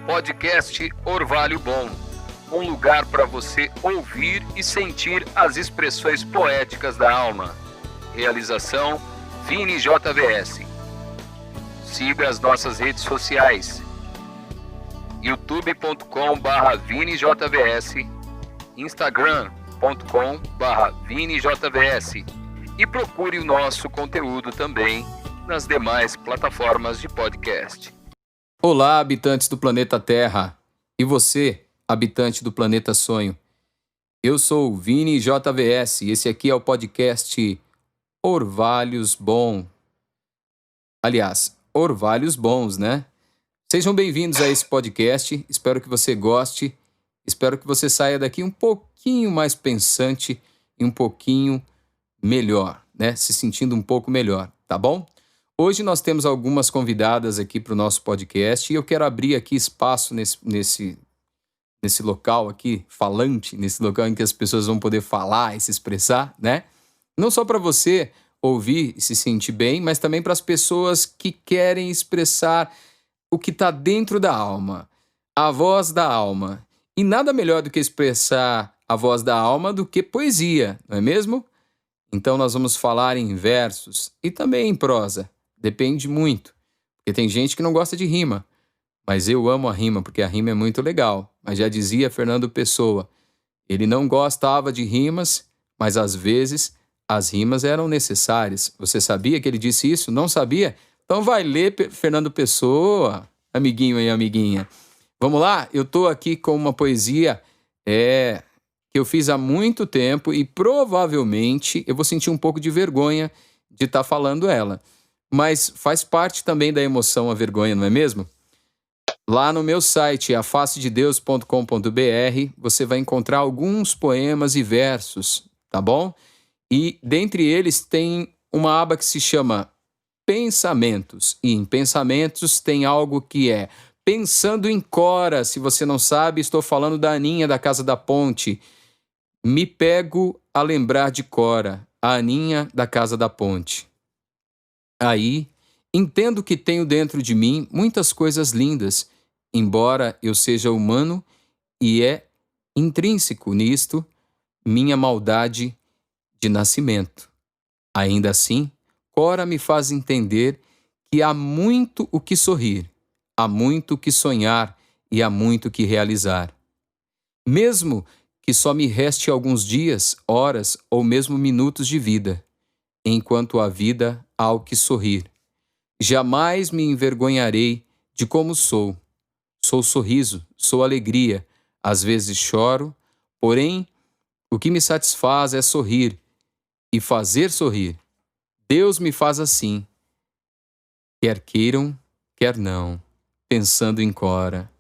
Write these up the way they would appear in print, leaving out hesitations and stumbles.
Podcast Orvalho Bom, um lugar para você ouvir e sentir as expressões poéticas da alma. Realização Vini JVS. Siga as nossas redes sociais: youtube.com/ViniJVS, instagram.com/ViniJVS e procure o nosso conteúdo também nas demais plataformas de podcast. Olá, habitantes do planeta Terra. E você, habitante do planeta Sonho. Eu sou o Vini JVS e esse aqui é o podcast Orvalhos Bom. Aliás, Orvalhos Bons, né? Sejam bem-vindos a esse podcast. Espero que você goste. Espero que você saia daqui um pouquinho mais pensante e um pouquinho melhor, né? Se sentindo um pouco melhor, tá bom? Hoje nós temos algumas convidadas aqui para o nosso podcast e eu quero abrir aqui espaço nesse local aqui, falante, nesse local em que as pessoas vão poder falar e se expressar, né? Não só para você ouvir e se sentir bem, mas também para as pessoas que querem expressar o que está dentro da alma, a voz da alma. E nada melhor do que expressar a voz da alma do que poesia, não é mesmo? Então nós vamos falar em versos e também em prosa. Depende muito, porque tem gente que não gosta de rima, mas eu amo a rima, porque a rima é muito legal. Mas já dizia Fernando Pessoa, ele não gostava de rimas, mas às vezes as rimas eram necessárias. Você sabia que ele disse isso? Não sabia? Então vai ler Fernando Pessoa, amiguinho e amiguinha. Vamos lá? Eu estou aqui com uma poesia que eu fiz há muito tempo e provavelmente eu vou sentir um pouco de vergonha de estar falando ela. Mas faz parte também da emoção a vergonha, não é mesmo? Lá no meu site, afacededeus.com.br, você vai encontrar alguns poemas e versos, tá bom? E dentre eles tem uma aba que se chama Pensamentos. E em Pensamentos tem algo que é Pensando em Cora. Se você não sabe, estou falando da Aninha da Casa da Ponte. Me pego a lembrar de Cora, a Aninha da Casa da Ponte. Aí, entendo que tenho dentro de mim muitas coisas lindas, embora eu seja humano e é intrínseco nisto minha maldade de nascimento. Ainda assim, Cora me faz entender que há muito o que sorrir, há muito o que sonhar e há muito o que realizar. Mesmo que só me reste alguns dias, horas ou mesmo minutos de vida, enquanto a vida há o que sorrir. Jamais me envergonharei de como sou. Sou sorriso, sou alegria, às vezes choro, porém, o que me satisfaz é sorrir e fazer sorrir. Deus me faz assim, quer queiram, quer não, pensando em Cora.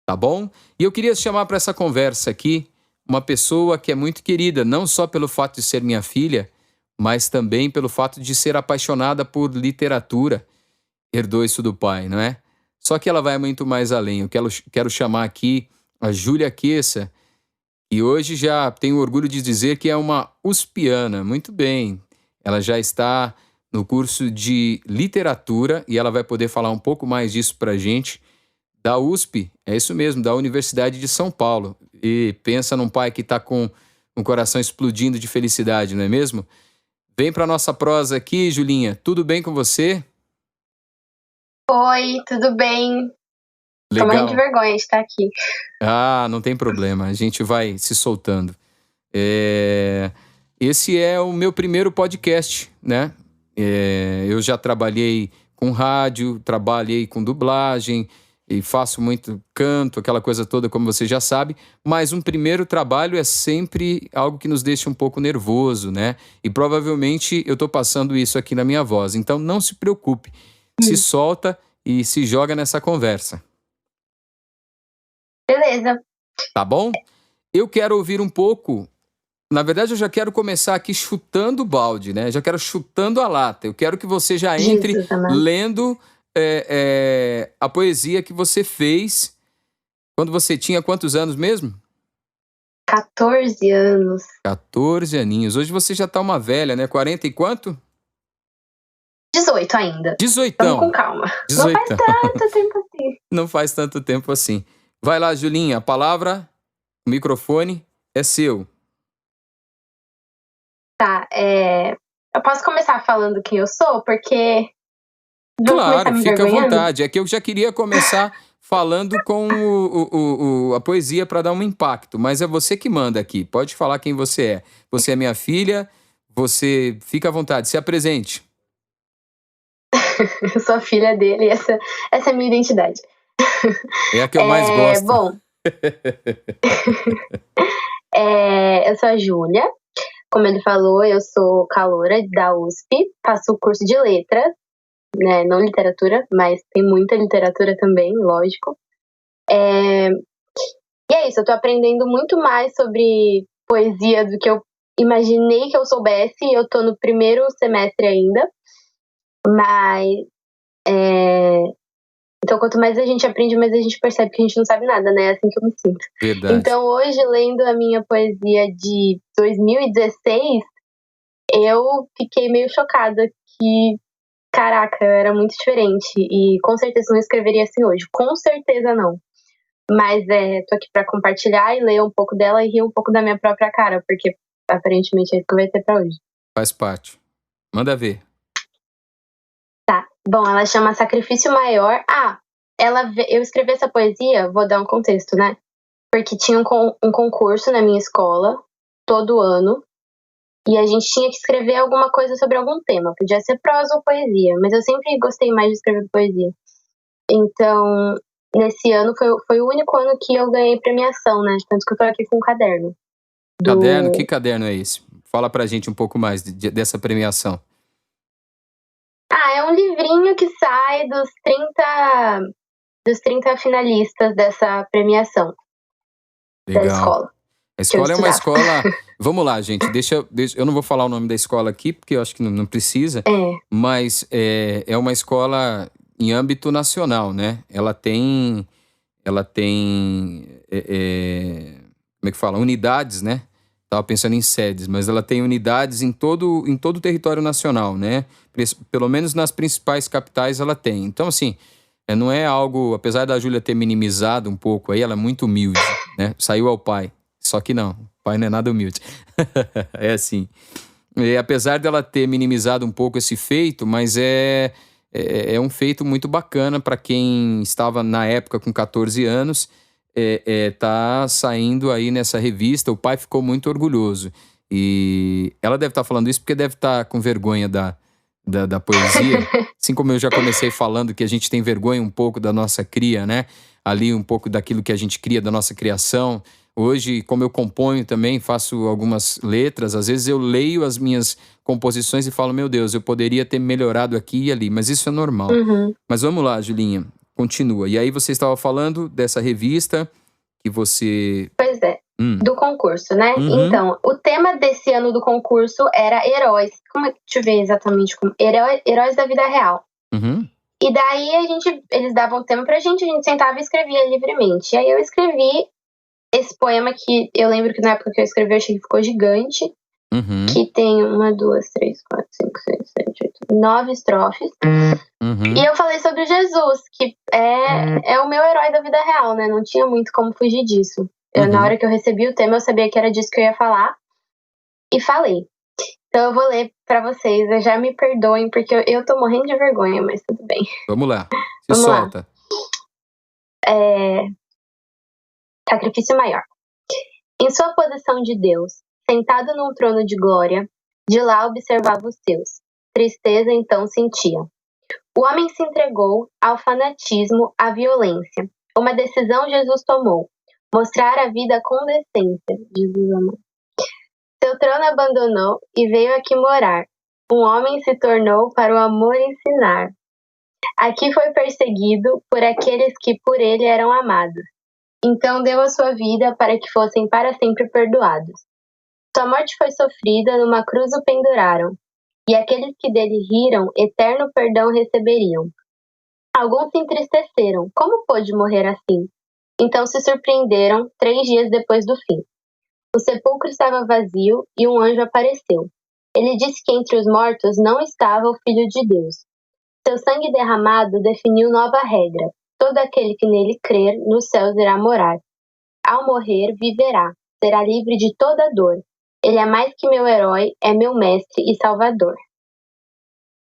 Tá bom? E eu queria chamar para essa conversa aqui uma pessoa que é muito querida, não só pelo fato de ser minha filha, mas também pelo fato de ser apaixonada por literatura. Herdou isso do pai, não é? Só que ela vai muito mais além. Eu quero chamar aqui a Júlia Queça, que hoje já tenho orgulho de dizer que é uma uspiana. Muito bem. Ela já está no curso de literatura e ela vai poder falar um pouco mais disso pra gente. Da USP, é isso mesmo, da Universidade de São Paulo. E pensa num pai que está com o coração explodindo de felicidade, não é mesmo? Vem para nossa prosa aqui, Julinha. Tudo bem com você? Oi, tudo bem? Tô Legal. morrendo de vergonha de estar aqui. Ah, não tem problema. A gente vai se soltando. Esse é o meu primeiro podcast, né? Eu já trabalhei com rádio, trabalhei com dublagem e faço muito canto, aquela coisa toda, como você já sabe, mas um primeiro trabalho é sempre algo que nos deixa um pouco nervoso, né? E provavelmente eu tô passando isso aqui na minha voz, então não se preocupe, se solta e se joga nessa conversa. Beleza. Tá bom? Eu quero ouvir um pouco, na verdade eu já quero começar aqui chutando o balde, né? Já quero chutando a lata, eu quero que você já entre lendo a poesia que você fez quando você tinha quantos anos mesmo? 14 anos. 14 aninhos. Hoje você já tá uma velha, né? 40 e quanto? 18 ainda. 18. Vamos com calma. 18. Não faz tanto tempo assim. Não faz tanto tempo assim. Vai lá, Julinha, a palavra, o microfone é seu. Tá, eu posso começar falando quem eu sou? Porque vou começar Claro, me fica à envergonhando? vontade. É que eu já queria começar falando com a poesia para dar um impacto, mas é você que manda aqui. Pode falar quem você é. Você é minha filha, você fica à vontade, se apresente. Eu sou a filha dele, essa é a minha identidade. É a que eu mais gosto. Bom, eu sou a Júlia. Como ele falou, eu sou caloura da USP, faço o curso de letras, né? Não literatura, mas tem muita literatura também, lógico. E é isso, eu tô aprendendo muito mais sobre poesia do que eu imaginei que eu soubesse. Eu tô no primeiro semestre ainda, mas então quanto mais a gente aprende, mais a gente percebe que a gente não sabe nada, né? É assim que eu me sinto. Verdade. Então hoje, lendo a minha poesia de 2016, eu fiquei meio chocada que, caraca, era muito diferente. E com certeza não escreveria assim hoje. Com certeza não. Mas tô aqui pra compartilhar e ler um pouco dela e rir um pouco da minha própria cara, porque aparentemente é isso que vai ter pra hoje. Faz parte. Manda ver. Tá. Bom, ela chama Sacrifício Maior. Eu escrevi essa poesia, vou dar um contexto, né? Porque tinha um concurso na minha escola, todo ano, e a gente tinha que escrever alguma coisa sobre algum tema. Podia ser prosa ou poesia, mas eu sempre gostei mais de escrever poesia. Então, nesse ano foi o único ano que eu ganhei premiação, né? Tanto que eu tô aqui com um caderno. Caderno? Que caderno é esse? Fala pra gente um pouco mais dessa premiação. É um livrinho que sai dos 30 finalistas dessa premiação. Legal. Da escola. A escola é uma escola... Vamos lá, gente. Eu não vou falar o nome da escola aqui, porque eu acho que não precisa. Mas é uma escola em âmbito nacional, né? Ela tem como é que fala? Unidades, né? Tava pensando em sedes, mas ela tem unidades em todo o território nacional, né? Pelo menos nas principais capitais ela tem. Então, assim, não é algo... Apesar da Júlia ter minimizado um pouco aí, ela é muito humilde, né? Saiu ao pai. Só que não, o pai não é nada humilde. É assim. Apesar dela ter minimizado um pouco esse feito, mas é um feito muito bacana para quem estava na época com 14 anos, tá saindo aí nessa revista. O pai ficou muito orgulhoso. E ela deve estar falando isso porque deve estar com vergonha da poesia. Assim como eu já comecei falando que a gente tem vergonha um pouco da nossa cria, né? Ali um pouco daquilo que a gente cria, da nossa criação. Hoje, como eu componho também, faço algumas letras, às vezes eu leio as minhas composições e falo, meu Deus, eu poderia ter melhorado aqui e ali, mas isso é normal. Mas vamos lá, Julinha, continua. E aí você estava falando dessa revista que você... Pois é, do concurso, né? Então, o tema desse ano do concurso era heróis. Deixa eu ver exatamente como... Heróis da vida real. E daí eles davam o tema pra gente, a gente sentava e escrevia livremente. E aí eu escrevi esse poema que eu lembro que na época que eu escrevi eu achei que ficou gigante. Que tem 1, 2, 3, 4, 5, 6, 7, 8, 9 estrofes. E eu falei sobre Jesus, que é o meu herói da vida real, né? Não tinha muito como fugir disso. Na hora que eu recebi o tema, eu sabia que era disso que eu ia falar. E falei. Então eu vou ler pra vocês. Já me perdoem, porque eu tô morrendo de vergonha, mas tudo bem. Vamos lá. Se solta. Sacrifício Maior. Em sua posição de Deus, sentado num trono de glória, de lá observava os seus. Tristeza então sentia. O homem se entregou ao fanatismo, à violência. Uma decisão Jesus tomou. Mostrar a vida com decência. Jesus amou. Seu trono abandonou e veio aqui morar. Um homem se tornou para o amor ensinar. Aqui foi perseguido por aqueles que por ele eram amados. Então deu a sua vida para que fossem para sempre perdoados. Sua morte foi sofrida, numa cruz o penduraram, e aqueles que dele riram, eterno perdão receberiam. Alguns se entristeceram, como pôde morrer assim? Então se surpreenderam 3 dias depois do fim. O sepulcro estava vazio e um anjo apareceu. Ele disse que entre os mortos não estava o Filho de Deus. Seu sangue derramado definiu nova regra. todo aquele que nele crer, nos céus irá morar. Ao morrer, viverá, será livre de toda dor. Ele é mais que meu herói, é meu mestre e salvador.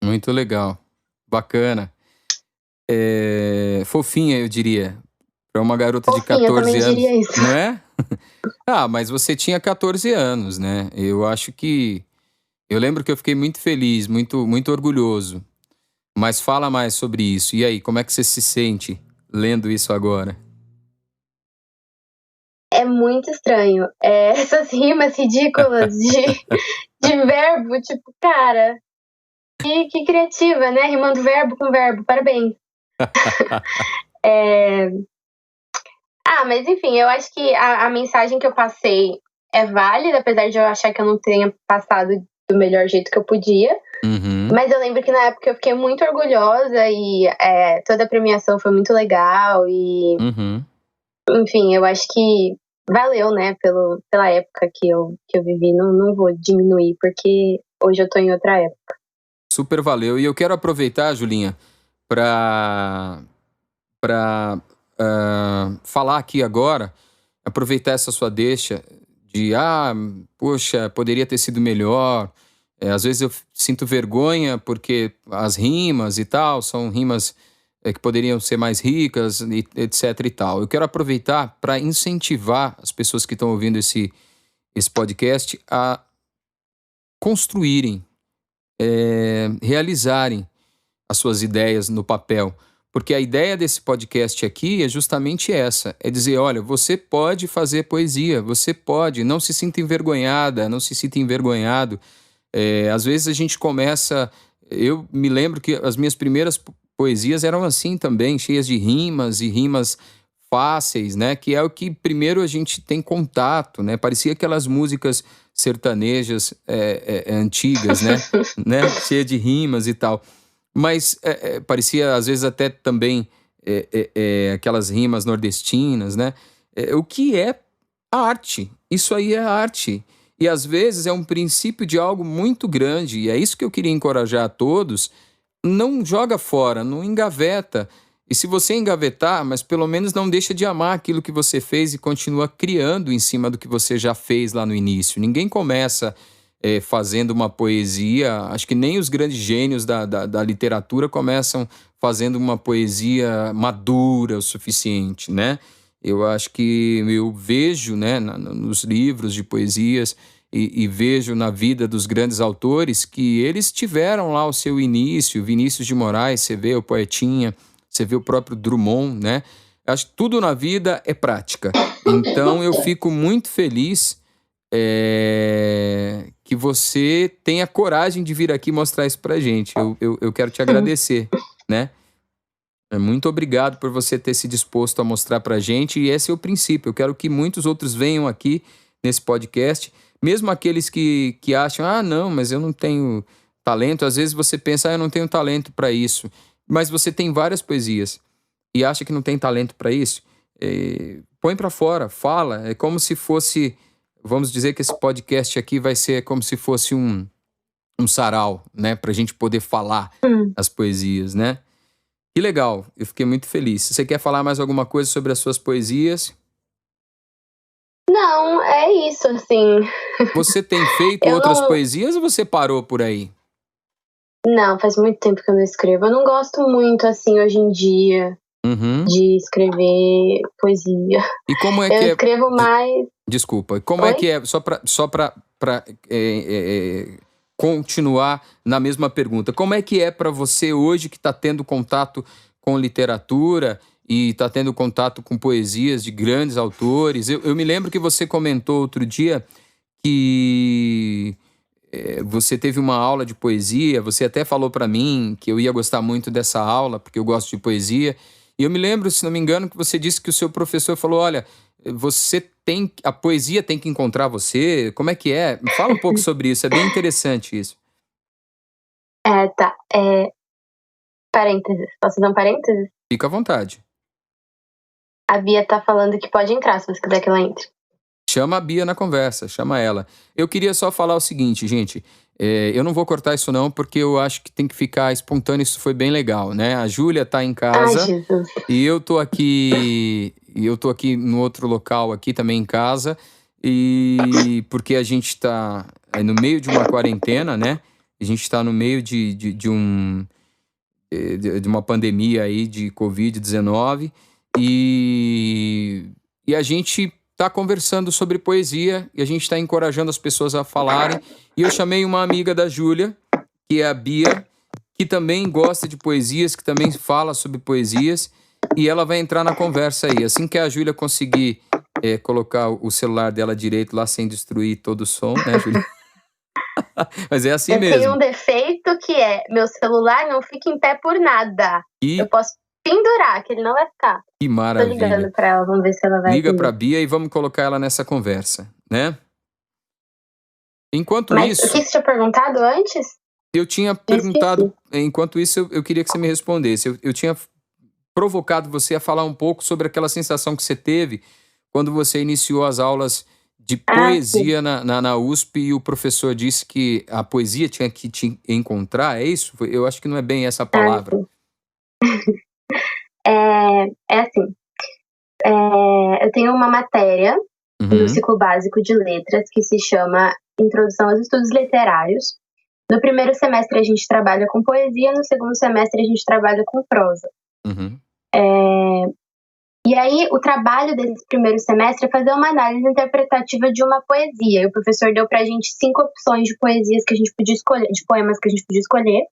Muito legal. Bacana. Fofinha, eu diria. Para uma garota de Fofinha, eu 14 também anos. diria isso. Não é? Mas você tinha 14 anos, né? Eu acho que... Eu lembro que eu fiquei muito feliz, muito, muito orgulhoso. Mas fala mais sobre isso. E aí, como é que você se sente lendo isso agora? É muito estranho. Essas rimas ridículas de verbo, tipo, cara, que criativa, né? Rimando verbo com verbo, parabéns. Mas enfim, eu acho que a mensagem que eu passei é válida, apesar de eu achar que eu não tenha passado do melhor jeito que eu podia. Uhum. Mas eu lembro que na época eu fiquei muito orgulhosa e toda a premiação foi muito legal e, Uhum. enfim, eu acho que valeu, né, pela época que eu vivi. Não vou diminuir, porque hoje eu tô em outra época. Super valeu. E eu quero aproveitar, Julinha, para falar aqui agora, aproveitar essa sua deixa de, poxa, poderia ter sido melhor. Às vezes eu sinto vergonha porque as rimas e tal são rimas que poderiam ser mais ricas, etc e tal. Eu quero aproveitar para incentivar as pessoas que estão ouvindo esse podcast a construírem, realizarem as suas ideias no papel. Porque a ideia desse podcast aqui é justamente essa, é dizer, olha, você pode fazer poesia, você pode, não se sinta envergonhada, não se sinta envergonhado. Às vezes a gente começa, eu me lembro que as minhas primeiras poesias eram assim também, cheias de rimas e rimas fáceis, né? Que é o que primeiro a gente tem contato, né? Parecia aquelas músicas sertanejas antigas, né? Cheia de rimas e tal. Mas parecia, às vezes, até também aquelas rimas nordestinas, né? O que é arte? Isso aí é arte. E, às vezes, é um princípio de algo muito grande. E é isso que eu queria encorajar a todos. Não joga fora, não engaveta. E se você engavetar, mas pelo menos não deixa de amar aquilo que você fez e continua criando em cima do que você já fez lá no início. Ninguém começa... fazendo uma poesia, acho que nem os grandes gênios da literatura começam fazendo uma poesia madura o suficiente, né? Eu acho que eu vejo, né, nos livros de poesias e vejo na vida dos grandes autores que eles tiveram lá o seu início. Vinícius de Moraes, você vê o Poetinha, você vê o próprio Drummond, né? Acho que tudo na vida é prática. Então eu fico muito feliz que você tenha coragem de vir aqui mostrar isso pra gente. Eu quero te agradecer, né? Muito obrigado por você ter se disposto a mostrar pra gente, e esse é o princípio. Eu quero que muitos outros venham aqui nesse podcast, mesmo aqueles que acham, não, mas eu não tenho talento. Às vezes você pensa, eu não tenho talento pra isso, mas você tem várias poesias e acha que não tem talento pra isso. Põe pra fora, fala. É como se fosse... Vamos dizer que esse podcast aqui vai ser como se fosse um sarau, né? Pra gente poder falar as poesias, né? Que legal, eu fiquei muito feliz. Você quer falar mais alguma coisa sobre as suas poesias? Não, é isso, assim. Você tem feito outras poesias ou você parou por aí? Não, faz muito tempo que eu não escrevo. Eu não gosto muito, assim, hoje em dia, de escrever poesia. E como é eu que é... escrevo mais... Desculpa, como é que é, só pra continuar na mesma pergunta, como é que é para você hoje que está tendo contato com literatura e está tendo contato com poesias de grandes autores? Eu me lembro que você comentou outro dia que você teve uma aula de poesia, você até falou para mim que eu ia gostar muito dessa aula, porque eu gosto de poesia, e eu me lembro, se não me engano, que você disse que o seu professor falou, olha... a poesia tem que encontrar você? Como é que é? Fala um pouco sobre isso, é bem interessante isso. Tá. Parênteses. Posso dar um parênteses? Fica à vontade. A Bia tá falando que pode entrar, se você quiser que ela entre. Chama a Bia na conversa, chama ela. Eu queria só falar o seguinte, gente. Eu não vou cortar isso não, porque eu acho que tem que ficar espontâneo, isso foi bem legal, né? A Júlia tá em casa. Ai, Jesus. E eu tô aqui no outro local aqui também em casa, e porque a gente tá no meio de uma quarentena, né? A gente tá no meio de uma pandemia aí de Covid-19 e a gente tá conversando sobre poesia e a gente tá encorajando as pessoas a falarem. E eu chamei uma amiga da Júlia, que é a Bia, que também gosta de poesias, que também fala sobre poesias, e ela vai entrar na conversa aí. Assim que a Júlia conseguir colocar o celular dela direito lá sem destruir todo o som, né, Júlia? Mas é assim eu mesmo. tenho um defeito que é, meu celular não fica em pé por nada. Eu posso pendurar, que ele não vai ficar. Que maravilha. Tô ligando pra ela, vamos ver se ela vai Liga atender. pra Bia e vamos colocar ela nessa conversa, né? Enquanto Mas isso... o que você tinha perguntado antes? Eu tinha perguntado... Enquanto isso, eu queria que você me respondesse. Eu tinha provocado você a falar um pouco sobre aquela sensação que você teve quando você iniciou as aulas de poesia na USP e o professor disse que a poesia tinha que te encontrar, é isso? Eu acho que não é bem essa palavra. É assim, eu tenho uma matéria no ciclo básico de letras que se chama Introdução aos Estudos Literários. No primeiro semestre a gente trabalha com poesia, no segundo semestre a gente trabalha com prosa. E aí, o trabalho desse primeiro semestre é fazer uma análise interpretativa de uma poesia. E o professor deu pra gente 5 opções de poesias que a gente podia escolher, de poemas que a gente podia escolher.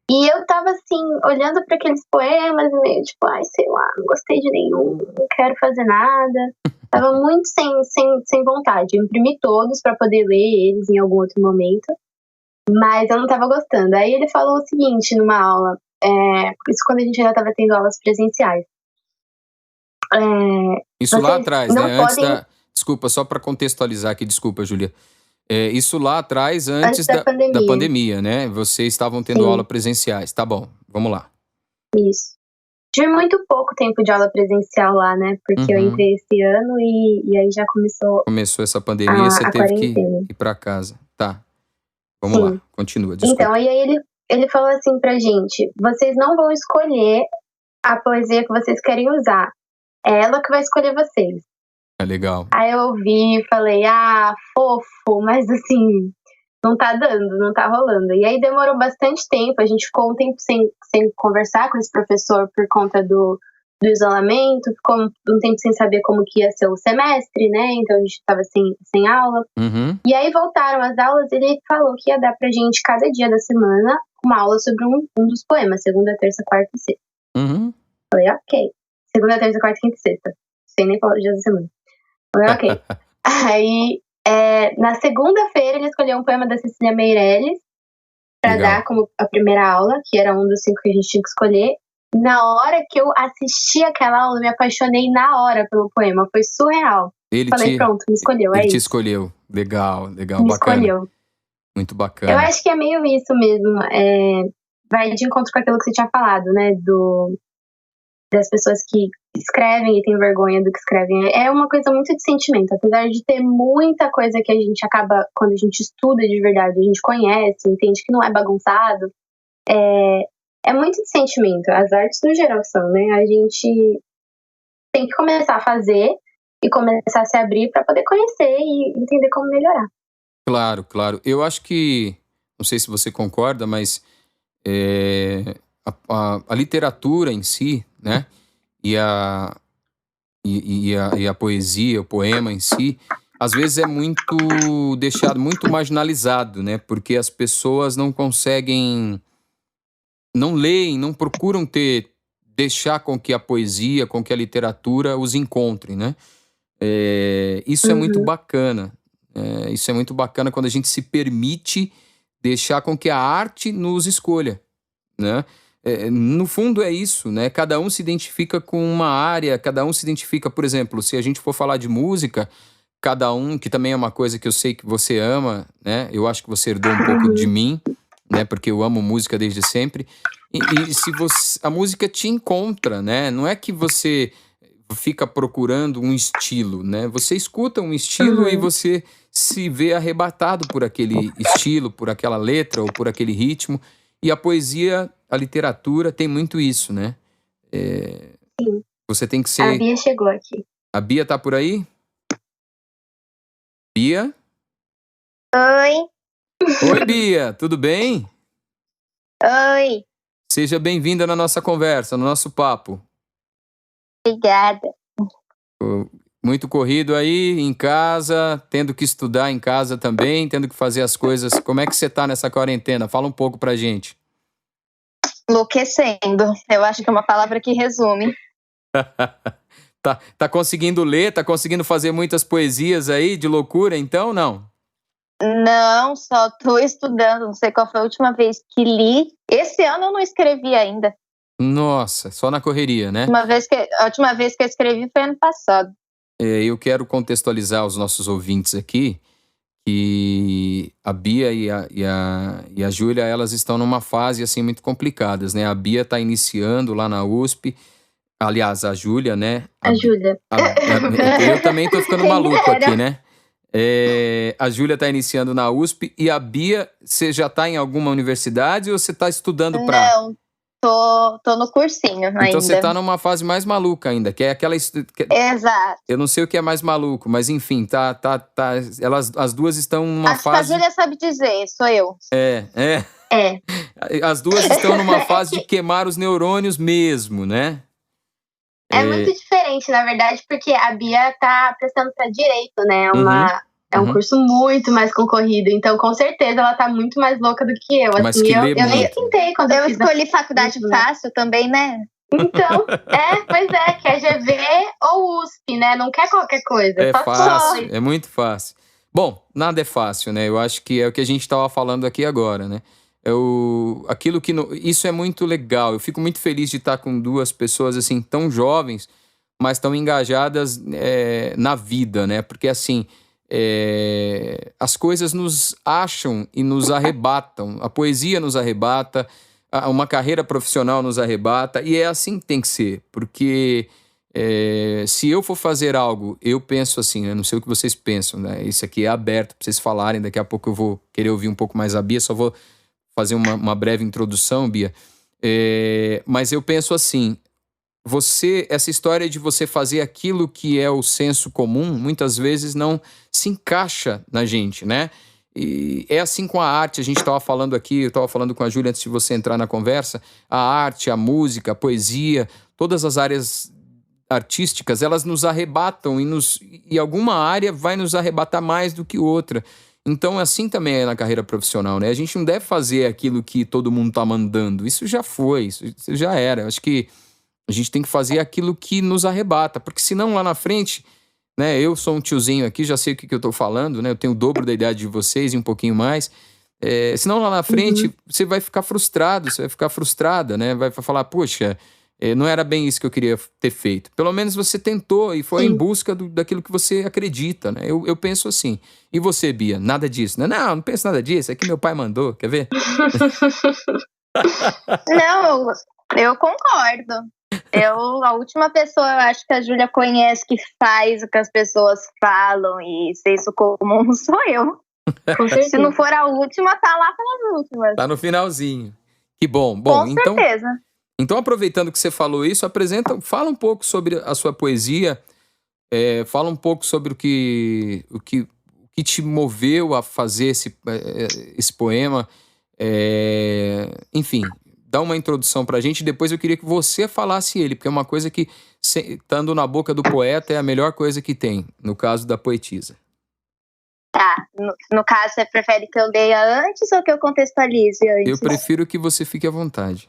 E eu tava assim, olhando pra aqueles poemas, meio tipo, ai, sei lá, não gostei de nenhum, não quero fazer nada. Tava muito sem vontade. Eu imprimi todos pra poder ler eles em algum outro momento. Mas eu não tava gostando. Aí ele falou o seguinte numa aula, isso quando a gente ainda tava tendo aulas presenciais. Isso lá atrás, né? Antes da... Desculpa, só para contextualizar aqui, desculpa, Júlia. Isso lá atrás, antes da pandemia, né? Vocês estavam tendo aula presenciais. Tá bom, vamos lá. Isso. Tive muito pouco tempo de aula presencial lá, né? Porque eu entrei esse ano e aí já começou essa pandemia e você teve que ir para casa. Tá, vamos lá, continua, desculpa. Então, e aí ele falou assim pra gente, vocês não vão escolher a poesia que vocês querem usar. É ela que vai escolher vocês. É legal. Aí eu ouvi e falei, fofo, mas assim, não tá dando, não tá rolando. E aí demorou bastante tempo, a gente ficou um tempo sem conversar com esse professor por conta do isolamento, ficou um tempo sem saber como que ia ser o semestre, né? Então a gente tava sem aula. Uhum. E aí voltaram as aulas e ele falou que ia dar pra gente, cada dia da semana, uma aula sobre um dos poemas, segunda, terça, quarta e sexta. Uhum. Falei, ok. Segunda, terça, quarta, quinta e sexta. Sem nem falar os dias da semana. Falei, ok. Aí, na segunda-feira, ele escolheu um poema da Cecília Meirelles pra dar como a primeira aula, que era um dos 5 que a gente tinha que escolher. Na hora que eu assisti aquela aula, eu me apaixonei na hora pelo poema. Foi surreal. Falei, pronto, me escolheu, Ele te escolheu. Legal, me bacana. Escolheu. Muito bacana. Eu acho que é meio isso mesmo. Vai de encontro com aquilo que você tinha falado, né? Das pessoas que escrevem e têm vergonha do que escrevem. É uma coisa muito de sentimento. Apesar de ter muita coisa que a gente acaba, quando a gente estuda de verdade, a gente conhece, entende que não é bagunçado. É muito de sentimento. As artes no geral são, né? A gente tem que começar a fazer e começar a se abrir para poder conhecer e entender como melhorar. Claro, claro. Eu acho que, não sei se você concorda, mas a literatura em si, né? E a poesia, o poema em si, às vezes é muito deixado, muito marginalizado, né? Porque as pessoas não conseguem, não leem, não procuram deixar com que a poesia, com que a literatura os encontre, né? Isso é muito bacana. Isso é muito bacana quando a gente se permite deixar com que a arte nos escolha, né? No fundo é isso, né? Cada um se identifica com uma área, cada um se identifica, por exemplo, se a gente for falar de música, cada um, que também é uma coisa que eu sei que você ama, né? Eu acho que você herdou um pouco de mim, né? Porque eu amo música desde sempre. E se a música te encontra, né? Não é que você fica procurando um estilo, né? Você escuta um estilo e você se vê arrebatado por aquele estilo, por aquela letra ou por aquele ritmo. E a poesia, a literatura tem muito isso, né? Sim. Você tem que A ser... Bia chegou aqui. A Bia tá por aí? Bia? Oi, Oi, Bia, tudo bem? oi, Seja bem-vinda na nossa conversa, no nosso papo. obrigada. Muito corrido aí em casa, tendo que estudar em casa também, tendo que fazer as coisas. Como é que você tá nessa quarentena? Fala um pouco pra gente. Enlouquecendo, eu acho que é uma palavra que resume. Tá conseguindo ler? Tá conseguindo fazer muitas poesias aí de loucura, então? Não? Não, só tô estudando, não sei qual foi a última vez que li. Esse ano eu não escrevi ainda. Nossa, só na correria, né? A última vez que eu escrevi foi ano passado. Eu quero contextualizar os nossos ouvintes aqui que a Bia e a Júlia, elas estão numa fase assim muito complicadas, né? A Bia tá iniciando lá na USP, aliás, a Júlia, né? A Júlia. Eu também tô ficando Quem maluco dera. aqui, né? A Júlia tá iniciando na USP e a Bia, você já tá em alguma universidade ou você tá estudando pra... Não, tô no cursinho ainda. Então você tá numa fase mais maluca ainda, que é aquela... Exato. Eu não sei o que é mais maluco, mas enfim, elas, as duas estão numa Acho fase... que a Júlia sabe dizer, sou eu. É. As duas estão numa fase de queimar os neurônios mesmo, né? É muito diferente, na verdade, porque a Bia tá prestando para direito, né? É um curso muito mais concorrido, então com certeza ela tá muito mais louca do que eu. Mas Assim, que eu lê nem muito. tentei quando Eu fiz escolhi faculdade isso, né? fácil também, né? Então, pois é, que é GV ou USP, né? Não quer qualquer coisa. É só fácil, é muito fácil. Bom, nada é fácil, né? Eu acho que é o que a gente estava falando aqui agora, né? Isso é muito legal. Eu fico muito feliz de estar com duas pessoas assim tão jovens, mas tão engajadas na vida, né? Porque assim, as coisas nos acham e nos arrebatam. A poesia nos arrebata, uma carreira profissional nos arrebata, e é assim que tem que ser, porque se eu for fazer algo, eu penso assim, eu não sei o que vocês pensam, né? Isso aqui é aberto para vocês falarem, daqui a pouco eu vou querer ouvir um pouco mais a Bia, só vou fazer uma breve introdução, Bia. Mas eu penso assim, essa história de você fazer aquilo que é o senso comum, muitas vezes não se encaixa na gente, né? E é assim com a arte, a gente estava falando aqui, eu estava falando com a Júlia antes de você entrar na conversa, a arte, a música, a poesia, todas as áreas artísticas, elas nos arrebatam e alguma área vai nos arrebatar mais do que outra. Então, assim também é na carreira profissional, né? A gente não deve fazer aquilo que todo mundo tá mandando. Isso já foi, isso já era. Eu acho que a gente tem que fazer aquilo que nos arrebata, porque senão lá na frente, né? Eu sou um tiozinho aqui, já sei o que eu tô falando, né? Eu tenho o dobro da idade de vocês e um pouquinho mais. Senão lá na frente você vai ficar frustrado, você vai ficar frustrada, né? Vai falar, poxa, não era bem isso que eu queria ter feito. Pelo menos você tentou e foi em busca daquilo que você acredita, né? Eu penso assim. E você, Bia? Nada disso, né? Não penso nada disso. É que meu pai mandou, quer ver? Não, eu concordo. A última pessoa, eu acho que a Júlia conhece que faz o que as pessoas falam e senso comum sou eu. Com certeza. Se não for a última, tá lá pelas últimas. Tá no finalzinho. Que bom. Com certeza. Então, aproveitando que você falou isso, fala um pouco sobre a sua poesia, fala um pouco sobre o que te moveu a fazer esse poema. Enfim, dá uma introdução pra gente, depois eu queria que você falasse ele, porque é uma coisa que, estando na boca do poeta, é a melhor coisa que tem, no caso da poetisa. Tá, no caso, você prefere que eu leia antes ou que eu contextualize antes? Eu prefiro que você fique à vontade.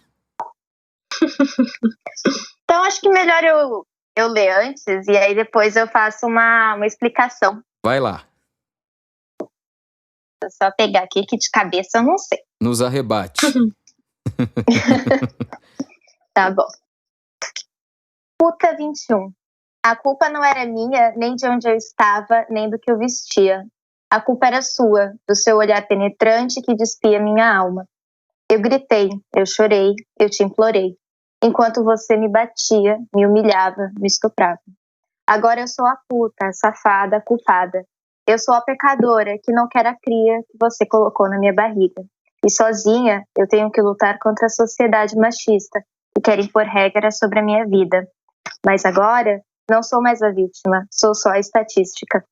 Então, acho que melhor eu ler antes e aí depois eu faço uma explicação. Vai lá. Vou só pegar aqui que de cabeça eu não sei. Nos arrebate. Tá bom. Puta 21. A culpa não era minha, nem de onde eu estava, nem do que eu vestia. A culpa era sua, do seu olhar penetrante que despia minha alma. Eu gritei, eu chorei, eu te implorei. enquanto você me batia, me humilhava, me estuprava. Agora eu sou a puta, a safada, a culpada. Eu sou a pecadora que não quer a cria que você colocou na minha barriga. E sozinha eu tenho que lutar contra a sociedade machista que quer impor regras sobre a minha vida. Mas agora não sou mais a vítima, sou só a estatística.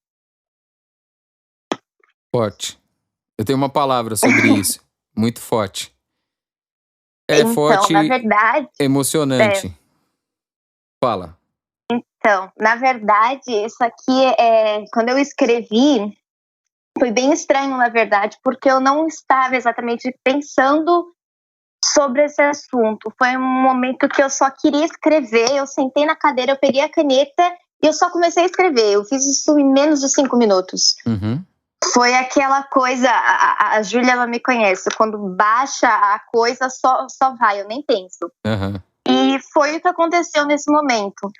Forte. Eu tenho uma palavra sobre isso. Muito forte. É então, forte, na verdade, emocionante. Fala. Então, na verdade, isso aqui quando eu escrevi, foi bem estranho, na verdade, porque eu não estava exatamente pensando sobre esse assunto. Foi um momento que eu só queria escrever, eu sentei na cadeira, eu peguei a caneta e eu só comecei a escrever. Eu fiz isso em menos de 5 minutos. Uhum. Foi aquela coisa, a Júlia, ela me conhece, quando baixa a coisa, só vai, eu nem penso. Uhum. E foi o que aconteceu nesse momento.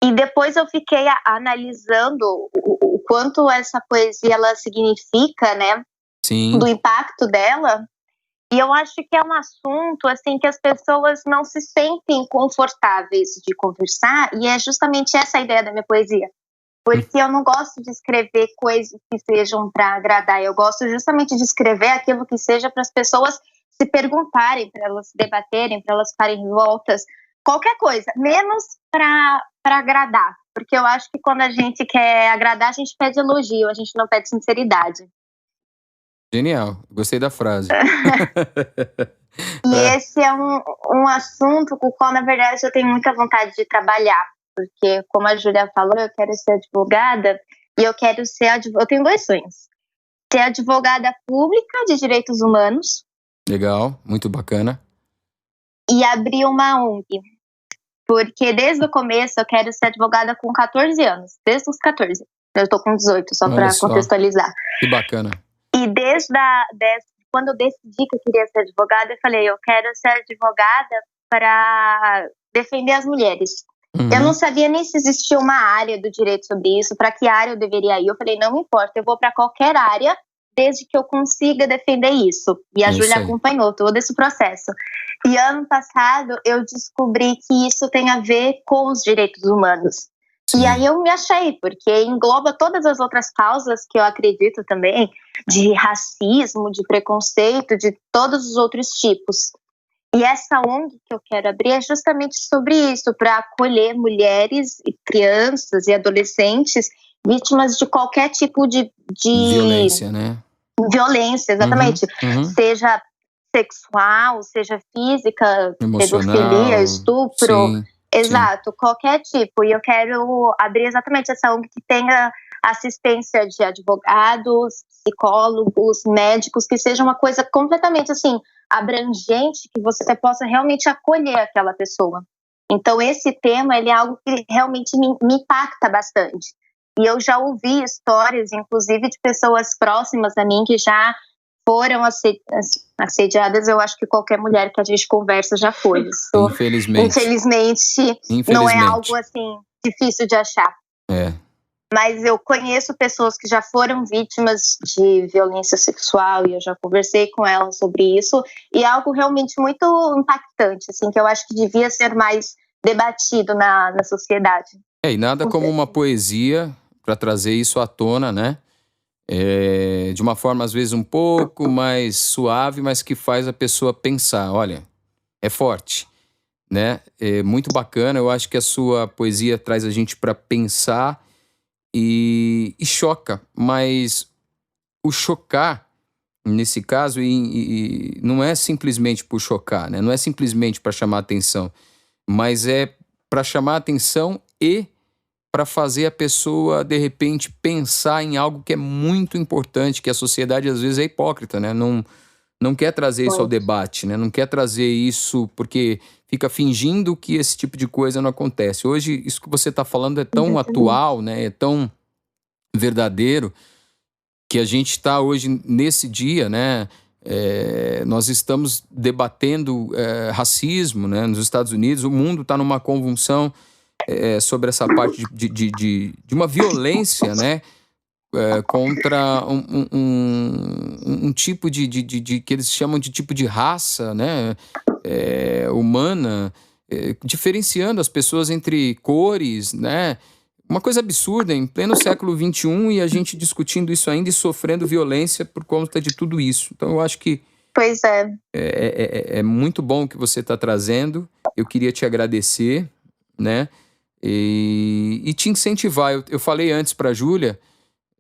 E depois eu fiquei analisando o quanto essa poesia ela significa, né? Sim. Do impacto dela. E eu acho que é um assunto assim que as pessoas não se sentem confortáveis de conversar. E é justamente essa a ideia da minha poesia. Porque eu não gosto de escrever coisas que sejam para agradar. Eu gosto justamente de escrever aquilo que seja para as pessoas se perguntarem, para elas se debaterem, para elas ficarem revoltas. Qualquer coisa, menos para agradar. Porque eu acho que quando a gente quer agradar, a gente pede elogio, a gente não pede sinceridade. Genial, gostei da frase. E esse é um assunto com o qual, na verdade, eu tenho muita vontade de trabalhar. Porque, como a Júlia falou, eu quero ser advogada e eu quero ser eu tenho 2 sonhos. Ser advogada pública de direitos humanos. Legal, muito bacana. E abrir uma ONG. Porque desde o começo eu quero ser advogada com 14 anos. Desde os 14. Eu tô com 18, só para contextualizar. Que bacana. E desde quando eu decidi que eu queria ser advogada, eu falei, eu quero ser advogada para defender as mulheres. Uhum. Eu não sabia nem se existia uma área do direito sobre isso, para que área eu deveria ir. Eu falei, não me importa, eu vou para qualquer área, desde que eu consiga defender isso. E a Júlia acompanhou todo esse processo. E ano passado eu descobri que isso tem a ver com os direitos humanos. Sim. E aí eu me achei, porque engloba todas as outras causas que eu acredito também, de racismo, de preconceito, de todos os outros tipos. E essa ONG que eu quero abrir é justamente sobre isso, para acolher mulheres e crianças e adolescentes vítimas de qualquer tipo de violência, né? Violência, exatamente. Uhum. Seja sexual, seja física, emocional, pedofilia, estupro. Sim, exato, completamente. Qualquer tipo. E eu quero abrir exatamente essa ONG que tenha assistência de advogados, psicólogos, médicos, que seja uma coisa completamente assim, abrangente, que você possa realmente acolher aquela pessoa. Então esse tema, ele é algo que realmente me impacta bastante. E eu já ouvi histórias, inclusive, de pessoas próximas a mim que já foram assediadas. Eu acho que qualquer mulher que a gente conversa já foi. Isso, infelizmente, não é algo assim difícil de achar. Mas eu conheço pessoas que já foram vítimas de violência sexual e eu já conversei com elas sobre isso. E é algo realmente muito impactante, assim, que eu acho que devia ser mais debatido na sociedade. E nada como uma poesia para trazer isso à tona, né? De uma forma, às vezes, um pouco mais suave, mas que faz a pessoa pensar. Olha, é forte, né? É muito bacana. Eu acho que a sua poesia traz a gente para pensar e choca. Mas o chocar, nesse caso, e não é simplesmente por chocar, né? Não é simplesmente para chamar atenção, mas é para chamar atenção e para fazer a pessoa, de repente, pensar em algo que é muito importante, que a sociedade, às vezes, é hipócrita, né? Não quer trazer isso ao debate, né? Não quer trazer isso porque fica fingindo que esse tipo de coisa não acontece. Hoje, isso que você está falando é tão atual, né? É tão verdadeiro, que a gente está hoje, nesse dia, né? Nós estamos debatendo racismo, né? Nos Estados Unidos. O mundo está numa convulsão sobre essa parte de uma violência, né? Contra um tipo de que eles chamam de tipo de raça, né? Humana, diferenciando as pessoas entre cores, né? Uma coisa absurda, em pleno século XXI, e a gente discutindo isso ainda e sofrendo violência por conta de tudo isso. Então, eu acho que Pois é. é muito bom o que você está trazendo. Eu queria te agradecer, né? E te incentivar. Eu falei antes para a Júlia,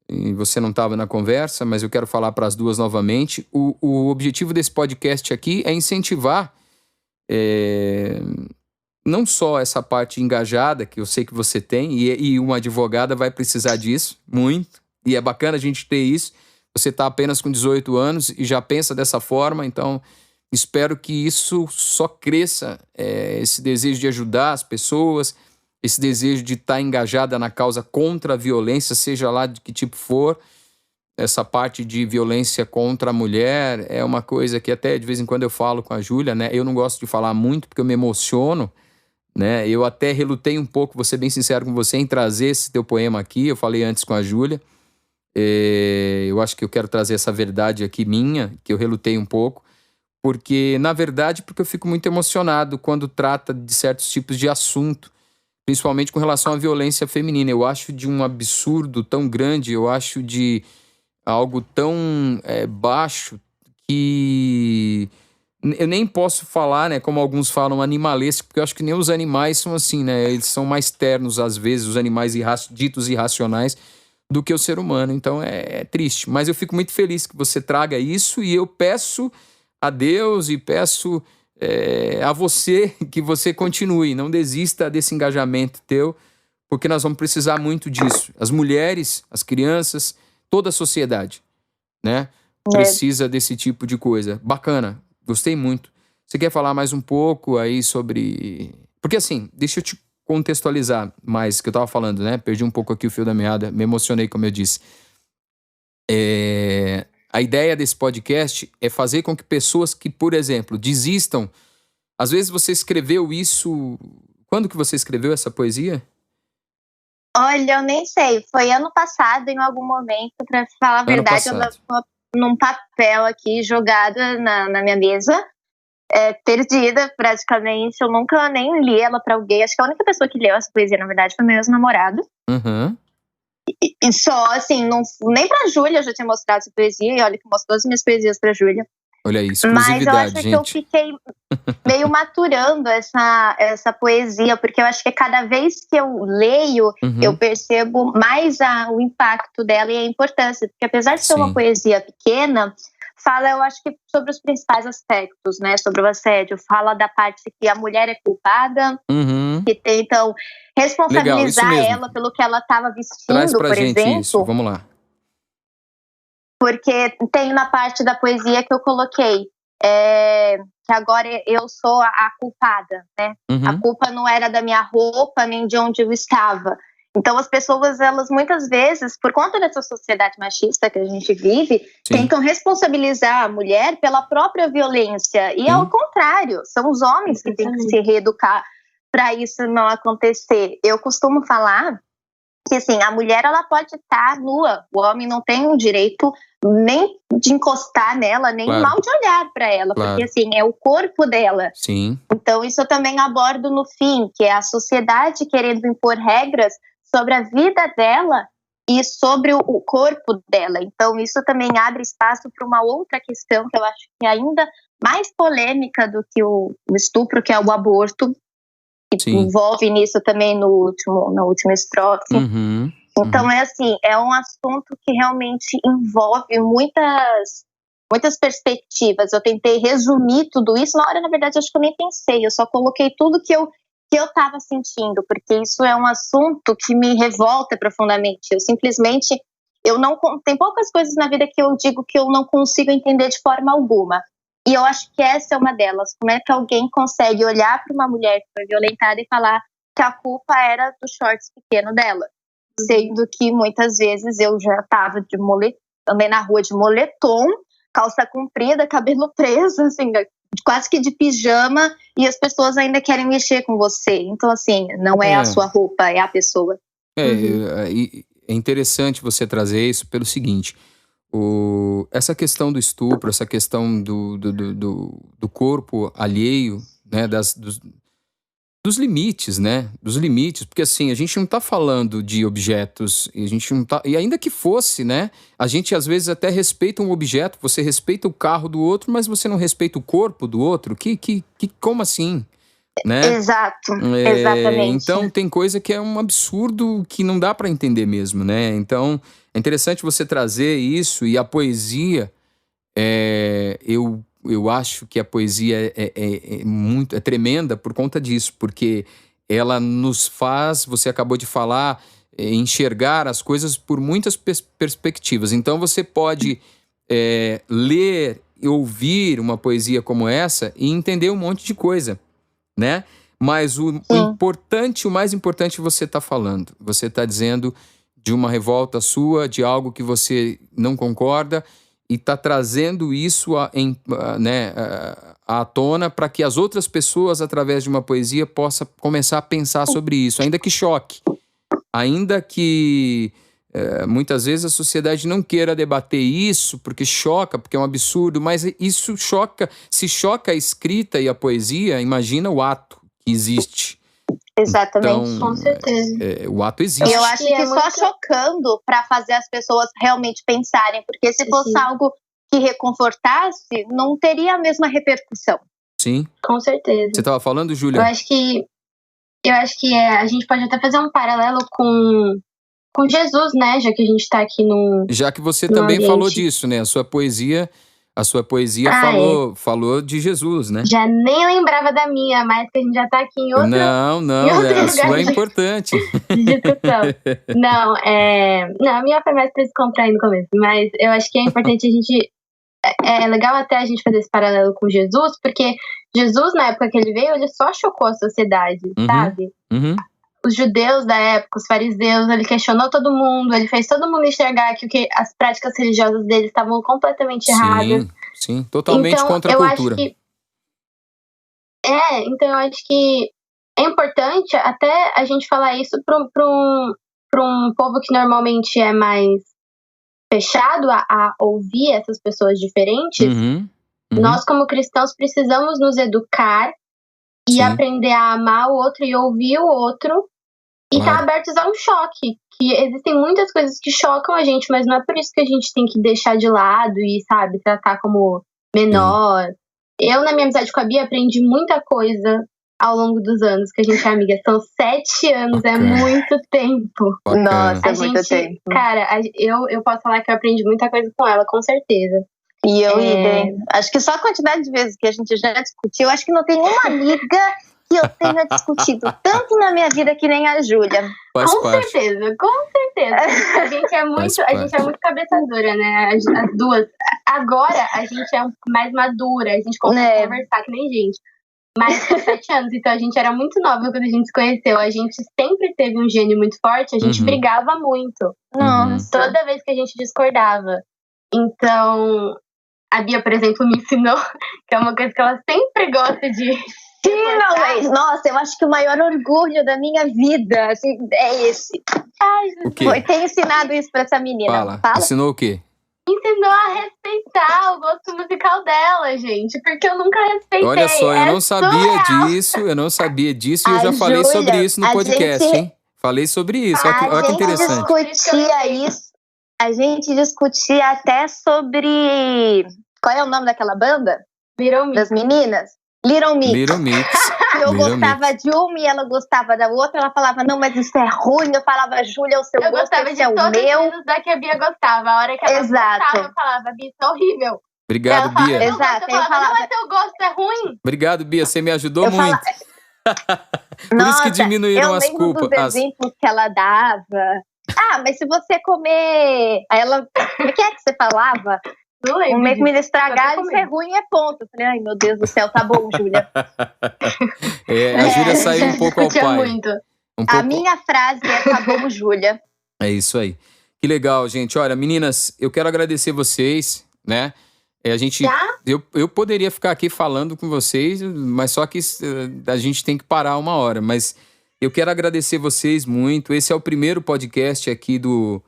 e você não estava na conversa, mas eu quero falar para as duas novamente. O objetivo desse podcast aqui é incentivar não só essa parte engajada, que eu sei que você tem, e uma advogada vai precisar disso, muito, e é bacana a gente ter isso. Você está apenas com 18 anos e já pensa dessa forma, então espero que isso só cresça, esse desejo de ajudar as pessoas, esse desejo de estar engajada na causa contra a violência, seja lá de que tipo for. Essa parte de violência contra a mulher é uma coisa que até de vez em quando eu falo com a Júlia, né? Eu não gosto de falar muito porque eu me emociono, né? Eu até relutei um pouco, vou ser bem sincero com você, em trazer esse teu poema aqui. Eu falei antes com a Júlia. Eu acho que eu quero trazer essa verdade aqui minha, que eu relutei um pouco, porque eu fico muito emocionado quando trata de certos tipos de assunto, principalmente com relação à violência feminina. Eu acho de um absurdo tão grande, eu acho de algo tão baixo que eu nem posso falar, né, como alguns falam, animalesco, porque eu acho que nem os animais são assim, né? Eles são mais ternos, às vezes, os animais ditos irracionais, do que o ser humano. Então é triste. Mas eu fico muito feliz que você traga isso, e eu peço a Deus e peço a você que você continue, não desista desse engajamento teu, porque nós vamos precisar muito disso. As mulheres, as crianças, toda a sociedade, né? Precisa desse tipo de coisa. Bacana, gostei muito. Você quer falar mais um pouco aí sobre... Porque assim, deixa eu te contextualizar mais, que eu tava falando, né? Perdi um pouco aqui o fio da meada, me emocionei, como eu disse. A ideia desse podcast é fazer com que pessoas que, por exemplo, desistam... Às vezes você escreveu isso... Quando que você escreveu essa poesia? Olha, eu nem sei. Foi ano passado, em algum momento, pra falar a verdade, eu tava num papel aqui jogada na minha mesa, perdida praticamente. Eu nunca nem li ela pra alguém. Acho que a única pessoa que leu essa poesia, na verdade, foi meu ex-namorado. Uhum. E só, assim, nem pra Júlia eu já tinha mostrado essa poesia. E olha que eu mostro todas as minhas poesias pra Júlia. Olha aí, exclusividade, mas eu acho gente. que eu fiquei meio maturando essa poesia, porque eu acho que cada vez que eu leio, eu percebo mais o impacto dela e a importância. Porque apesar de ser uma poesia pequena, fala, eu acho que sobre os principais aspectos, né? Sobre o assédio. Fala da parte que a mulher é culpada, que tentam responsabilizar ela pelo que ela estava vestindo, Traz pra por gente exemplo. Isso, vamos lá. Porque tem na parte da poesia que eu coloquei, que agora eu sou a culpada, né? A culpa não era da minha roupa, nem de onde eu estava. Então as pessoas, elas muitas vezes, por conta dessa sociedade machista que a gente vive, tentam responsabilizar a mulher pela própria violência. E ao contrário, são os homens que têm que se reeducar para isso não acontecer. Eu costumo falar que assim, a mulher ela pode estar nua, o homem não tem o direito nem de encostar nela, nem mal de olhar para ela, porque assim, é o corpo dela. Sim. Então isso eu também abordo no fim, que é a sociedade querendo impor regras sobre a vida dela e sobre o corpo dela. Então isso também abre espaço para uma outra questão que eu acho que é ainda mais polêmica do que o estupro, que é o aborto, que envolve nisso também na última estrofe. Então é assim, é um assunto que realmente envolve muitas perspectivas. Eu tentei resumir tudo isso, na hora, na verdade, acho que eu nem pensei, eu só coloquei tudo que eu estava sentindo, porque isso é um assunto que me revolta profundamente. Tem poucas coisas na vida que eu digo que eu não consigo entender de forma alguma. E eu acho que essa é uma delas. Como é que alguém consegue olhar para uma mulher que foi violentada e falar que a culpa era do shorts pequeno dela? Sendo que muitas vezes eu já estava andei na rua de moletom, calça comprida, cabelo preso, assim, quase que de pijama, e as pessoas ainda querem mexer com você. Então, assim, não é a sua roupa, é a pessoa. É interessante você trazer isso pelo seguinte... Essa questão do estupro, essa questão do corpo alheio, né, dos limites, né? Dos limites, porque assim, a gente não tá falando de objetos, e a gente não tá, e ainda que fosse, né? A gente às vezes até respeita um objeto, você respeita o carro do outro, mas você não respeita o corpo do outro? Como assim? Né? Exato, exatamente. Então tem coisa que é um absurdo que não dá para entender mesmo, né? Então é interessante você trazer isso, e a poesia, eu acho que a poesia é tremenda por conta disso, porque ela nos faz, você acabou de falar, enxergar as coisas por muitas perspectivas. Então você pode ler e ouvir uma poesia como essa e entender um monte de coisa, né? Mas o mais importante você está falando. Você está dizendo de uma revolta sua, de algo que você não concorda, e está trazendo isso à tona para que as outras pessoas, através de uma poesia, possam começar a pensar sobre isso, ainda que choque. Ainda que muitas vezes a sociedade não queira debater isso, porque choca, porque é um absurdo, mas isso choca. Se choca a escrita e a poesia, imagina o ato que existe. Exatamente. Então, com certeza. O ato existe. Eu acho que só chocando para fazer as pessoas realmente pensarem, porque se fosse algo que reconfortasse, não teria a mesma repercussão. Sim. Com certeza. Você estava falando, Júlia? Eu acho que a gente pode até fazer um paralelo com Jesus, né? Já que a gente está aqui no. Já que você no também ambiente. falou disso, né? A sua poesia falou de Jesus, né? Já nem lembrava da minha, mas que a gente já tá aqui em outro. Não, a sua é importante. De discussão. Não, a minha foi mais pra descontrair no começo, mas eu acho que é importante a gente. É legal até a gente fazer esse paralelo com Jesus, porque Jesus, na época que ele veio, ele só chocou a sociedade, sabe? Uhum. Os judeus da época, os fariseus, ele questionou todo mundo, ele fez todo mundo enxergar que as práticas religiosas deles estavam completamente erradas. Sim, totalmente então, contra a cultura. Então eu acho que é importante até a gente falar isso para um povo que normalmente é mais fechado a ouvir essas pessoas diferentes. Nós, como cristãos, precisamos nos educar e aprender a amar o outro e ouvir o outro. E estar abertos a um choque, que existem muitas coisas que chocam a gente, mas não é por isso que a gente tem que deixar de lado e, sabe, tratar como menor. Eu, na minha amizade com a Bia, aprendi muita coisa ao longo dos anos que a gente é amiga. São 7 anos, é muito tempo. Nossa, é muito tempo. Cara, eu posso falar que eu aprendi muita coisa com ela, com certeza. E eu acho que só a quantidade de vezes que a gente já discutiu, acho que não tem uma amiga que eu tenha discutido tanto na minha vida que nem a Júlia. Com certeza. A gente é muito cabeça dura, né? As duas. Agora a gente é mais madura, a gente consegue conversar que nem gente. Mas com 7 anos, então a gente era muito nova quando a gente se conheceu. A gente sempre teve um gênio muito forte, a gente brigava muito. Nossa. Toda vez que a gente discordava. Então, a Bia, por exemplo, me ensinou que é uma coisa que ela sempre gosta de... Finalmente! Nossa, eu acho que o maior orgulho da minha vida assim, é esse. Ai, Jesus. Foi ter ensinado isso pra essa menina. Fala. Ensinou o quê? Ensinou a respeitar o gosto musical dela, gente. Porque eu nunca respeitei. Olha só, eu não sabia disso e eu já falei sobre isso no podcast, hein? Falei sobre isso, olha que interessante. A gente discutia até sobre... Qual é o nome daquela banda? Little Mix. Das meninas? Little Mix. Eu gostava de uma e ela gostava da outra. Ela falava, não, mas isso é ruim. Eu falava, Júlia, o seu gosto é o meu. Eu da que a Bia gostava. A hora que ela gostava, eu falava, Bia, isso é horrível. Obrigado, Bia. Eu falava, não, mas seu gosto é ruim. Obrigado, Bia, você me ajudou muito. Por isso que diminuíram as culpas. Eu lembro dos exemplos que ela dava. Mas se você comer... Aí ela... O que é que você falava? Uma comida estragada, isso é ruim, é ponto. Eu falei, ai meu Deus do céu, tá bom, Júlia. A Júlia saiu um pouco ao pai. Muito. A minha frase é tá bom, Júlia. É isso aí. Que legal, gente. Olha, meninas, eu quero agradecer vocês, né? Eu poderia ficar aqui falando com vocês, mas só que a gente tem que parar uma hora. Mas eu quero agradecer vocês muito. Esse é o primeiro podcast aqui do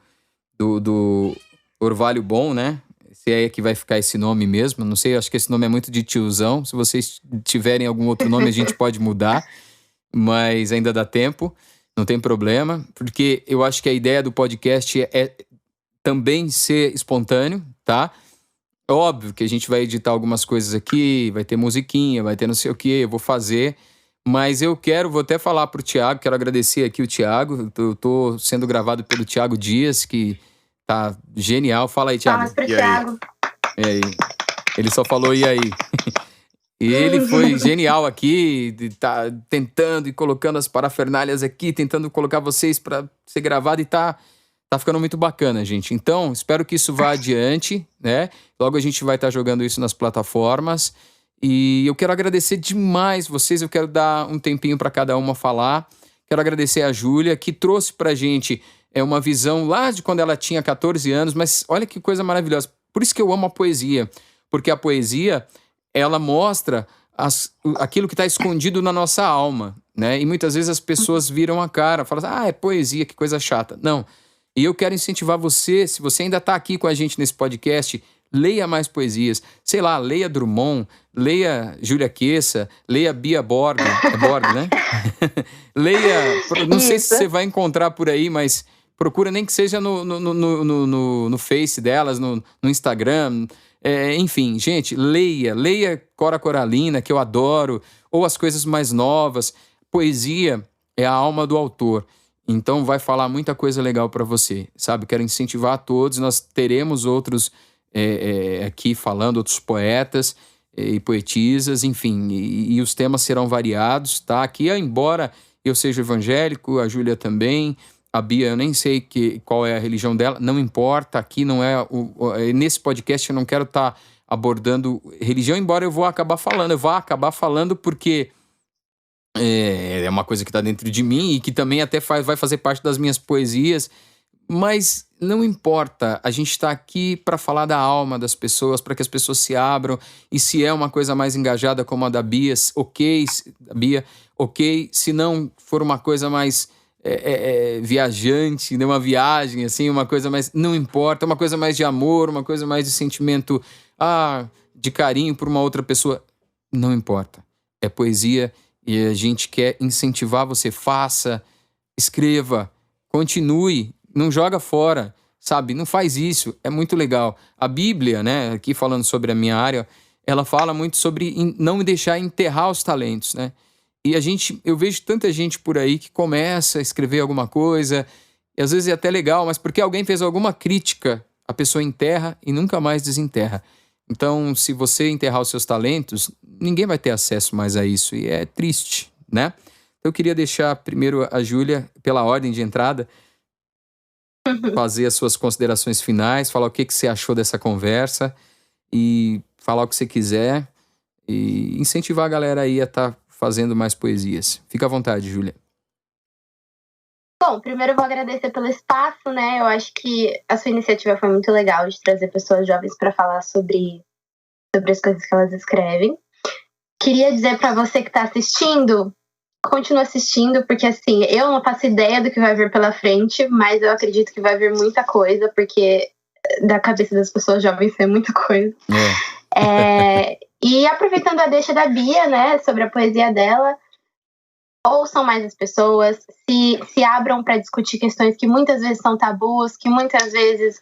Orvalho Bom, né? Se é que vai ficar esse nome mesmo, não sei, acho que esse nome é muito de tiozão. Se vocês tiverem algum outro nome, a gente pode mudar. mas ainda dá tempo, não tem problema, porque eu acho que a ideia do podcast é também ser espontâneo, tá? Óbvio que a gente vai editar algumas coisas aqui, vai ter musiquinha, vai ter não sei o que, eu vou fazer, mas vou até falar pro Thiago, quero agradecer aqui o Thiago, eu tô sendo gravado pelo Thiago Dias, que tá genial. Fala aí, Thiago. Palmas pro Thiago. E aí? Ele só falou e aí? E ele foi genial aqui, tá tentando e colocando as parafernálias aqui, tentando colocar vocês para ser gravado e tá ficando muito bacana, gente. Então, espero que isso vá adiante, né? Logo a gente vai estar jogando isso nas plataformas. E eu quero agradecer demais vocês, eu quero dar um tempinho para cada uma falar. Quero agradecer a Júlia, que trouxe pra gente uma visão lá de quando ela tinha 14 anos, mas olha que coisa maravilhosa. Por isso que eu amo a poesia, porque a poesia, ela mostra aquilo que está escondido na nossa alma, né? E muitas vezes as pessoas viram a cara, falam assim, é poesia, que coisa chata. Não. E eu quero incentivar você, se você ainda está aqui com a gente nesse podcast, leia mais poesias. Sei lá, leia Drummond, leia Júlia Queça, leia Bia Borg. É Borg, né? Leia, não sei se você vai encontrar por aí, mas procura nem que seja no Face delas, no Instagram. Enfim, gente, leia Cora Coralina, que eu adoro, ou as coisas mais novas. Poesia é a alma do autor. Então vai falar muita coisa legal para você, sabe? Quero incentivar a todos, nós teremos outros aqui falando, outros poetas e poetisas, enfim, e os temas serão variados, tá? Aqui, embora eu seja evangélico, a Júlia também, a Bia, eu nem sei qual é a religião dela, não importa, aqui não é... nesse podcast eu não quero estar abordando religião, embora eu vá acabar falando porque... é uma coisa que está dentro de mim e que também até vai fazer parte das minhas poesias, mas não importa, a gente está aqui para falar da alma das pessoas, para que as pessoas se abram, e se é uma coisa mais engajada como a da Bia, ok, se não for uma coisa mais viajante, né, uma viagem, assim, uma coisa mais, não importa, uma coisa mais de amor, uma coisa mais de sentimento, de carinho por uma outra pessoa, não importa, é poesia. E a gente quer incentivar você, faça, escreva, continue, não joga fora, sabe? Não faz isso, é muito legal. A Bíblia, né, aqui falando sobre a minha área, ela fala muito sobre não deixar enterrar os talentos, né? E eu vejo tanta gente por aí que começa a escrever alguma coisa, e às vezes é até legal, mas porque alguém fez alguma crítica, a pessoa enterra e nunca mais desenterra. Então, se você enterrar os seus talentos, ninguém vai ter acesso mais a isso. E é triste, né? Eu queria deixar primeiro a Júlia, pela ordem de entrada, fazer as suas considerações finais, falar o que você achou dessa conversa e falar o que você quiser e incentivar a galera aí a estar fazendo mais poesias. Fica à vontade, Júlia. Bom, primeiro eu vou agradecer pelo espaço, né? Eu acho que a sua iniciativa foi muito legal de trazer pessoas jovens para falar sobre as coisas que elas escrevem. Queria dizer para você que está assistindo, continua assistindo, porque assim, eu não faço ideia do que vai vir pela frente, mas eu acredito que vai vir muita coisa, porque da cabeça das pessoas jovens é muita coisa. E aproveitando a deixa da Bia, né, sobre a poesia dela, ouçam mais as pessoas, se abram para discutir questões que muitas vezes são tabus, que muitas vezes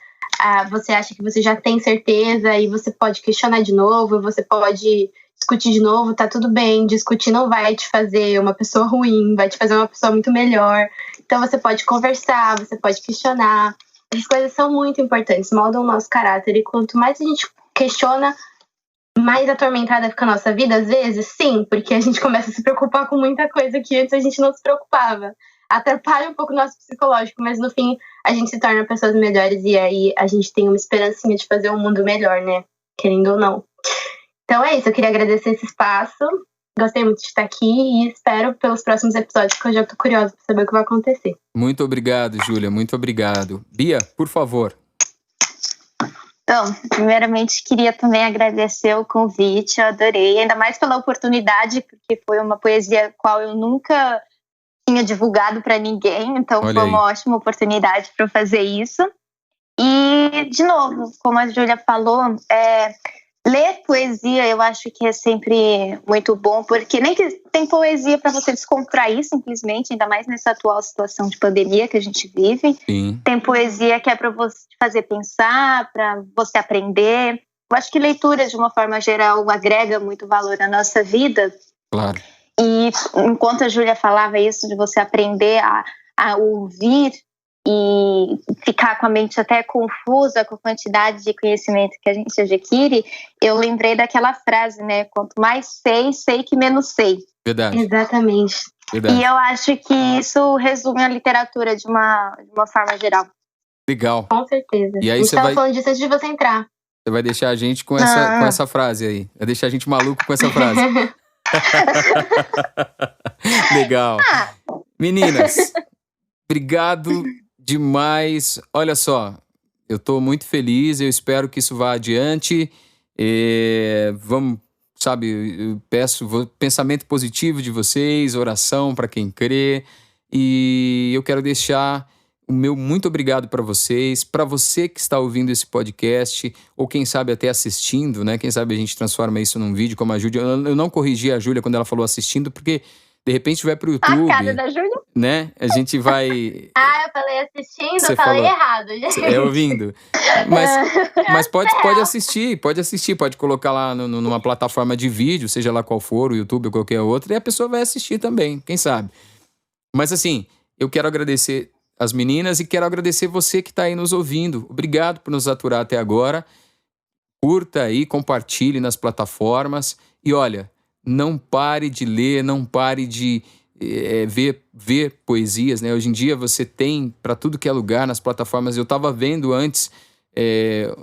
você acha que você já tem certeza e você pode questionar de novo, você pode discutir de novo, tá tudo bem, discutir não vai te fazer uma pessoa ruim, vai te fazer uma pessoa muito melhor. Então você pode conversar, você pode questionar. Essas coisas são muito importantes, moldam o nosso caráter, e quanto mais a gente questiona, mais atormentada fica a nossa vida, às vezes, sim, porque a gente começa a se preocupar com muita coisa que antes a gente não se preocupava. Atrapalha um pouco o nosso psicológico, mas no fim a gente se torna pessoas melhores e aí a gente tem uma esperancinha de fazer um mundo melhor, né? Querendo ou não. Então é isso, eu queria agradecer esse espaço, gostei muito de estar aqui e espero pelos próximos episódios, que eu já tô curiosa para saber o que vai acontecer. Muito obrigado, Júlia, muito obrigado. Bia, por favor. Então, primeiramente, queria também agradecer o convite, eu adorei, ainda mais pela oportunidade, porque foi uma poesia qual eu nunca tinha divulgado para ninguém, então Olha foi aí. uma ótima oportunidade para fazer isso. E, de novo, como a Júlia falou, Ler poesia eu acho que é sempre muito bom, porque nem que tem poesia para você descontrair simplesmente, ainda mais nessa atual situação de pandemia que a gente vive. Sim. Tem poesia que é para você fazer pensar, para você aprender. Eu acho que leitura, de uma forma geral, agrega muito valor à nossa vida. Claro. E enquanto a Júlia falava isso, de você aprender a ouvir e ficar com a mente até confusa com a quantidade de conhecimento que a gente adquire, eu lembrei daquela frase, né? Quanto mais sei que menos sei. Verdade. Exatamente. Verdade. E eu acho que isso resume a literatura de uma forma geral. Legal. Com certeza. E aí a gente você tava vai... falando disso antes de você entrar. Você vai deixar a gente com essa frase aí. Vai deixar a gente maluco com essa frase. Legal. Meninas, obrigado demais. Olha só, eu tô muito feliz, eu espero que isso vá adiante. Vamos, sabe, eu peço pensamento positivo de vocês, oração para quem crê. E eu quero deixar o meu muito obrigado para vocês, para você que está ouvindo esse podcast, ou quem sabe até assistindo, né? Quem sabe a gente transforma isso num vídeo, como a Júlia. Eu não corrigi a Júlia quando ela falou assistindo, porque de repente vai pro YouTube. A cara da Júlia. Né? A gente vai... eu falei assistindo, Você eu falei falou. errado, gente. É ouvindo. Mas pode assistir, pode colocar lá numa plataforma de vídeo, seja lá qual for, o YouTube ou qualquer outra, e a pessoa vai assistir também, quem sabe. Mas assim, eu quero agradecer as meninas e quero agradecer você que está aí nos ouvindo. Obrigado por nos aturar até agora. Curta aí, compartilhe nas plataformas. E olha, não pare de ler, não pare de ver poesias, né? Hoje em dia você tem para tudo que é lugar nas plataformas. Eu estava vendo antes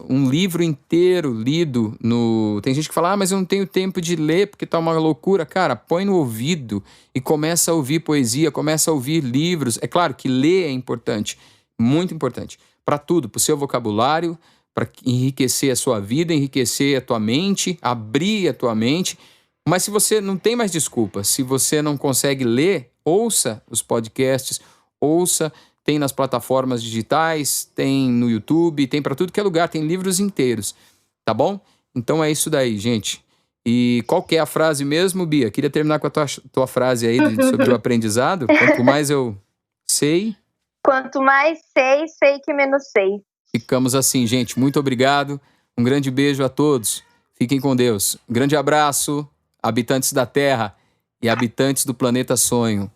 um livro inteiro lido no... Tem gente que fala, mas eu não tenho tempo de ler porque tá uma loucura. Cara, põe no ouvido e começa a ouvir poesia, começa a ouvir livros. É claro que ler é importante, muito importante, para tudo, para o seu vocabulário, para enriquecer a sua vida, enriquecer a tua mente, abrir a tua mente. Mas se você não tem mais desculpa, se você não consegue ler, ouça os podcasts, ouça... Tem nas plataformas digitais, tem no YouTube, tem para tudo que é lugar, tem livros inteiros, tá bom? Então é isso daí, gente. E qual que é a frase mesmo, Bia? Queria terminar com a tua frase aí sobre o aprendizado. Quanto mais eu sei... Quanto mais sei que menos sei. Ficamos assim, gente. Muito obrigado. Um grande beijo a todos. Fiquem com Deus. Um grande abraço, habitantes da Terra e habitantes do planeta Sonho.